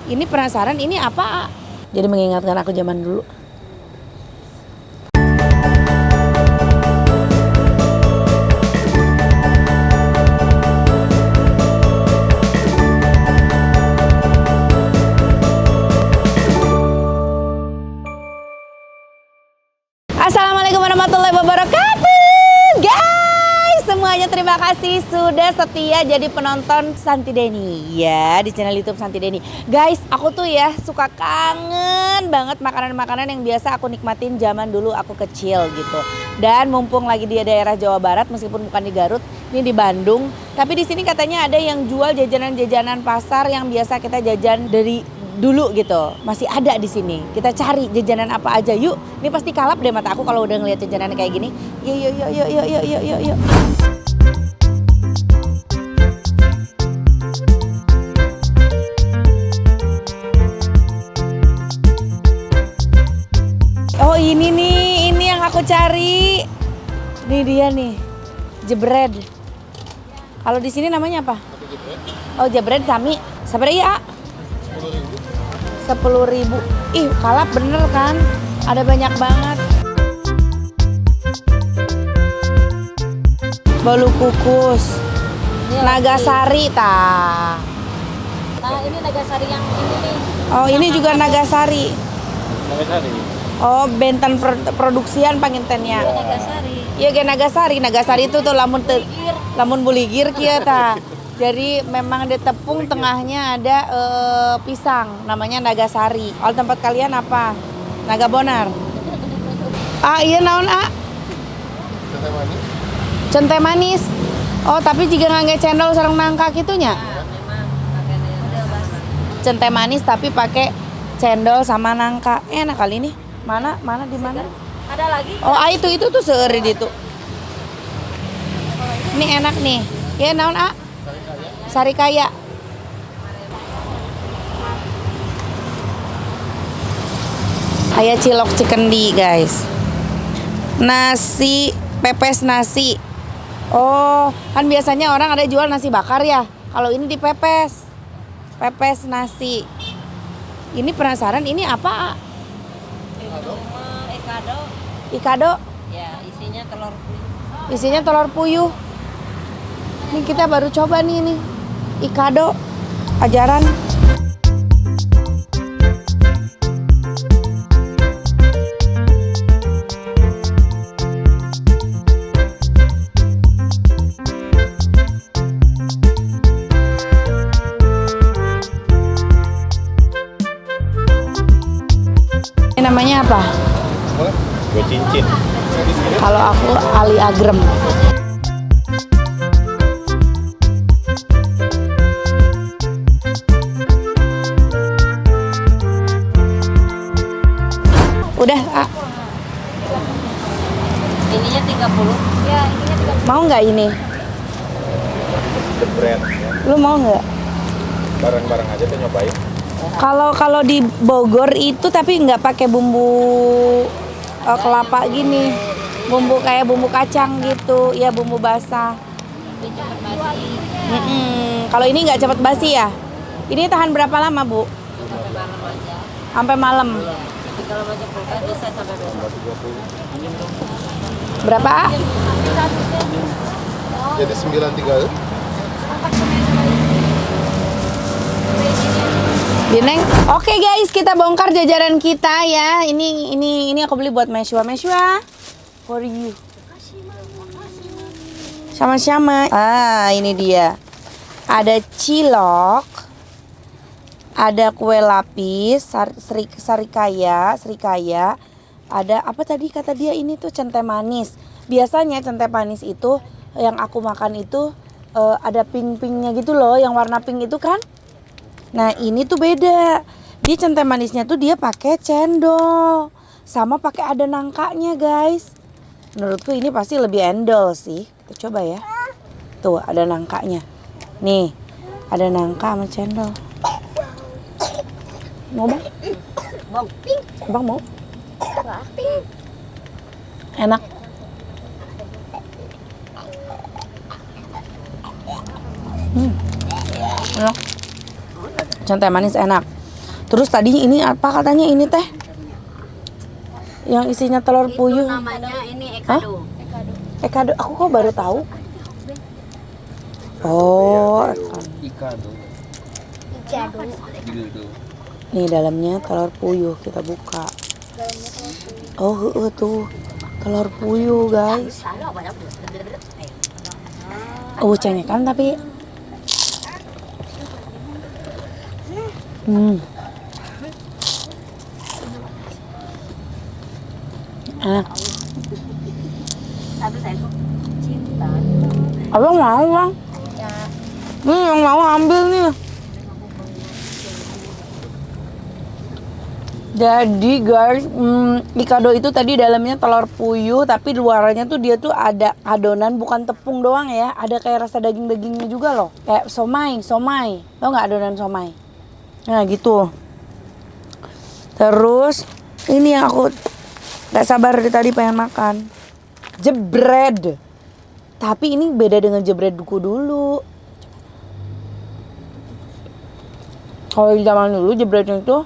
Ini penasaran ini apa? Jadi mengingatkan aku zaman dulu. Assalamualaikum warahmatullahi wabarakatuh, guys. Semuanya terima kasih sudah setia jadi penonton Santi Denny ya di channel YouTube Santi Denny. Guys, aku tuh ya suka kangen banget makanan-makanan yang biasa aku nikmatin zaman dulu aku kecil gitu. Dan mumpung lagi di daerah Jawa Barat, meskipun bukan di Garut, ini di Bandung. Tapi di sini katanya ada yang jual jajanan-jajanan pasar yang biasa kita jajan dari dulu gitu, masih ada di sini. Kita cari jajanan apa aja yuk. Ini pasti kalap deh mata aku kalau udah ngeliat jajanan kayak gini. Yuk. Oh ini nih, ini yang aku cari. Ini dia nih, jebred. Kalau di sini namanya apa? Oh jebred sami. Sabar ya. 10.000. Ih, kalap bener kan? Ada banyak banget. Bolu kukus. Nagasari ta. Nah, ini Nagasari yang ini nih. Oh, ini juga Nagasari. Nagasari. Oh, benten produksian pangintennya. Nagasari. Iya, kayak Nagasari. Nagasari itu tuh lamun buligir kieu ta. Jadi memang di tepung tengahnya ada pisang, namanya Nagasari. Kalau tempat kalian apa? Naga Bonar. Ah iya naon Centai manis. Centai manis. Oh tapi jika ngangge cendol sareng nangka gitunya. Nah, memang pakai cendol. Centai manis tapi pakai cendol sama nangka. Enak kali ini. Mana di mana? Ada lagi? Oh itu tuh seuri itu. Ini enak nih. Ya naon Sarikaya. Aya cilok cikendi guys. Nasi, pepes nasi. Oh, kan biasanya orang ada jual nasi bakar ya. Kalau ini dipepes. Pepes nasi. Ini penasaran ini apa? Ikado. Ikado. Ya, isinya telur puyuh. Isinya telur puyuh. Ini kita baru coba nih ini. Ikado. Ajaran. Ini namanya apa? Gue cincin. Kalau aku Ali Agrem. Udah, Ininya 30. Ya, ininya 30. mau nggak ini? Jebret. Lu mau nggak? Bareng-bareng aja tuh nyobain. Kalau di Bogor itu tapi nggak pakai bumbu kelapa gini, bumbu kayak bumbu kacang gitu, ya bumbu basah. Ini cepat basi. Kalau ini nggak cepat basi ya? Ini tahan berapa lama bu? Sampai malam aja. Sampai malam. Tapi kalau masuk kulkas bisa sampai besok. Berapa? Jadi 93. Dineng. Oke guys, kita bongkar jajaran kita ya. Ini aku beli buat Meshwa for you. Sama-sama. Ah, ini dia. Ada cilok. Ada kue lapis, serikaya. Ada apa tadi kata dia ini tuh centai manis. Biasanya centai manis itu yang aku makan itu ada pink-pinknya gitu loh, yang warna pink itu kan. Nah ini tuh beda. Dia centai manisnya tuh dia pakai cendol sama pakai ada nangkanya guys. Menurutku ini pasti lebih endol sih. Kita coba ya. Tuh ada nangkanya. Nih ada nangka sama cendol. Mau bang? Bang mau? Enak. Enak. Centai manis enak. Terus tadi ini apa katanya ini teh? Yang isinya telur Itu puyuh. namanya ini ekado. Ekado, aku kok baru tahu. Oh, Ikado. Dildo. nih dalamnya telur puyuh, kita buka. Oh, tuh telur puyuh guys. Oh, cengekan tapi. Enak. Tapi saya tuh cinta. Abang mau bang? Nih yang mau ambil nih. Jadi guys, ikado itu tadi dalamnya telur puyuh, tapi luarnya tuh dia tuh ada adonan, bukan tepung doang ya, ada kayak rasa daging-dagingnya juga loh, kayak somai, tau nggak adonan somai? Nah gitu. Terus ini yang aku nggak sabar dari tadi pengen makan, jebred. Tapi ini beda dengan jebredku dulu. Kalau di zaman dulu jebrednya itu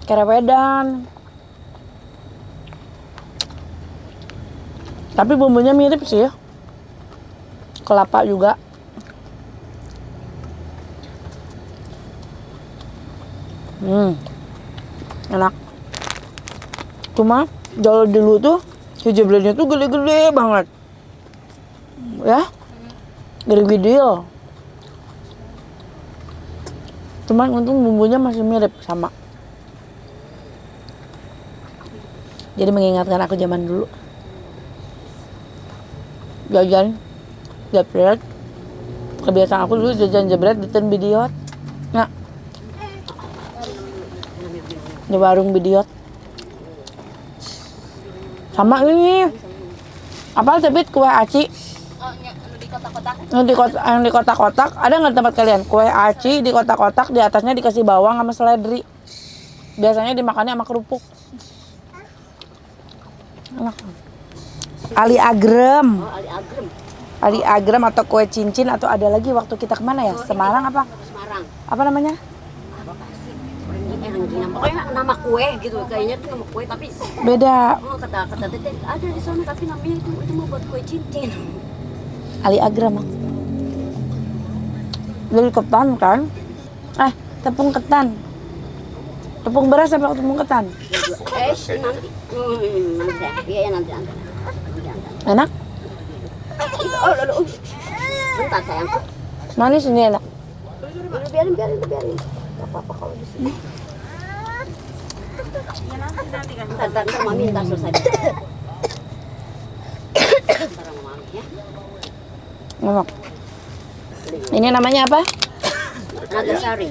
kerewedan. Tapi bumbunya mirip sih ya. Kelapa juga. Enak. Cuma kalau dulu tuh si jebrednya tuh gede-gede banget. Ya. Gede-gede. Cuman untung bumbunya masih mirip sama. Jadi mengingatkan aku zaman dulu. Jajan jebret. Kebiasaan aku dulu jajan jebret di Ten Bidiot. Nah. Di warung Bidiot. Sama ini. Apa tebit kue aci? Yang di kotak-kotak. Ada nggak tempat kalian? Kue aci di kotak-kotak, di atasnya dikasih bawang sama seledri. Biasanya dimakannya sama kerupuk. Enak. Ali Agrem. Ali Agrem atau kue cincin, atau ada lagi waktu kita kemana ya? Semarang apa? Semarang. Apa namanya? Pokoknya nama kue gitu, kayaknya itu nama kue tapi Beda. kata teteh ada di sana tapi namanya itu mau buat kue cincin. Ali Agrem. Dari ketan kan? Tepung ketan. Tepung beras apa tepung ketan? Nanti. Nanti. Iya nanti. Enak? Oh. Bentar sayang. Manis ini enak. Biarin. Gak apa-apa kalau di sini. Ntar mami ntar selesai. Ntar sama mami ya. Enak. Ini namanya apa? Nagasari.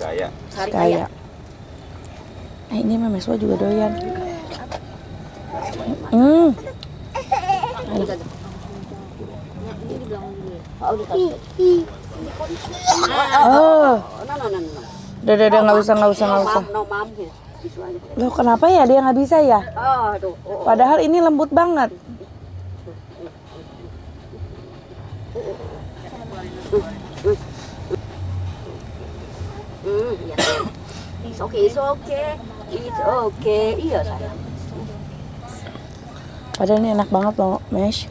Kaya. Sari Kayak. Ini Mama Meswa juga doyan. Oh, dikasih. Oh. No. Udah nggak usah. No, mam. Gitu aja. Loh kenapa ya dia nggak bisa ya? Oh, aduh. Padahal ini lembut banget. Iya. It's okay. Iya, sayang. Padahal ini enak banget loh, Mesh.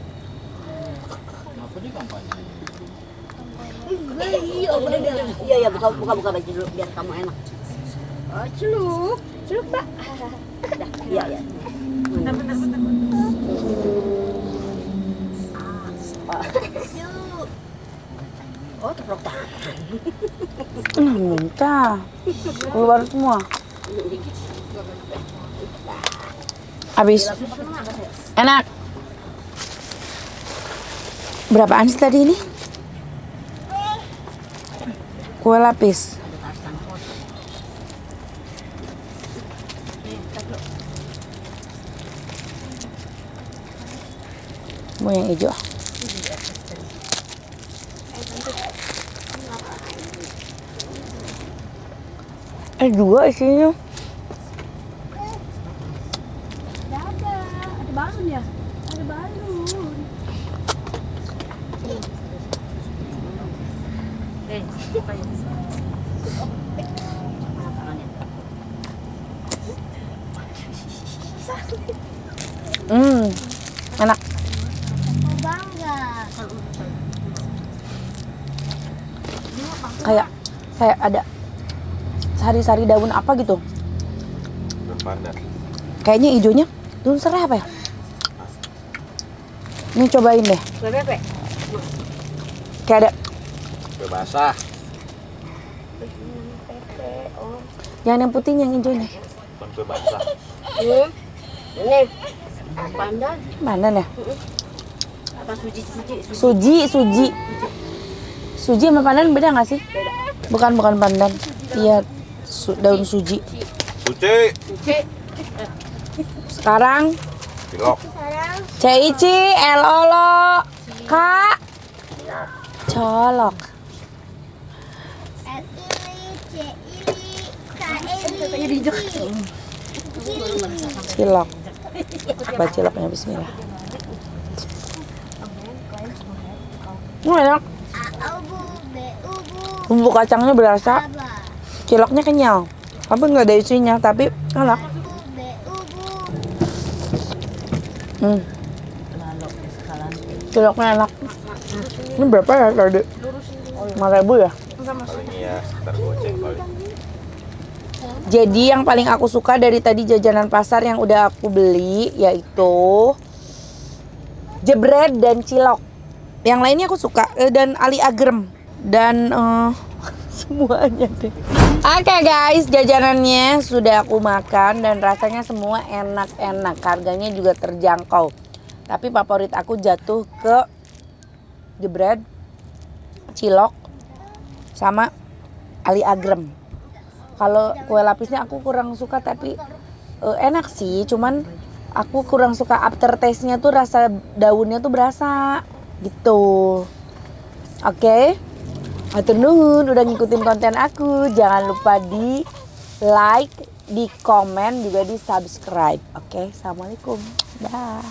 Iya, buka baju dulu biar kamu enak. Oh, celuk, Pak. Iya. Bentar. Oh, tepuk tangan. Muntah. Keluar semua. Habis. Enak. Berapaan sih tadi ini? Kue lapis. Mau yang hijau. Juga isinya. Ada balon ya? Ada balon. Enak. Kayak ada sari-sari daun apa gitu. Daun pandan. Kayaknya hijaunya daun serai apa ya? Ini cobain deh. Bebek. Kayak ada. Kue basah. Jangan yang putihnya, yang hijaunya. Bukan kue basah. Ini pandan. Mana ya? Apa suji? Suji. Suji sama pandan beda nggak sih? Bukan pandan. Iya, daun suji. Suci. Sekarang Cilok. Cici, Elolo, Kak, colok. Cilok. Coba ciloknya, bismillah. Enak. Bumbu kacangnya berasa, ciloknya kenyal. Tapi nggak ada isinya, tapi enak. Ciloknya enak. Ini berapa ya tadi? 5.000 ya? Paling iya sekitar goceng paling. Jadi yang paling aku suka dari tadi jajanan pasar yang udah aku beli yaitu jebret dan cilok. Yang lainnya aku suka dan ali agrem dan semuanya deh. Oke guys, jajanannya sudah aku makan dan rasanya semua enak-enak. Harganya juga terjangkau. Tapi favorit aku jatuh ke jebret, cilok, sama ali agrem. Kalau kue lapisnya aku kurang suka tapi enak sih. Cuman aku kurang suka aftertaste-nya tuh rasa daunnya tuh berasa gitu. Oke. Hatur nuhun udah ngikutin konten aku. Jangan lupa di like, di komen, juga di subscribe. Oke, assalamualaikum. Dah.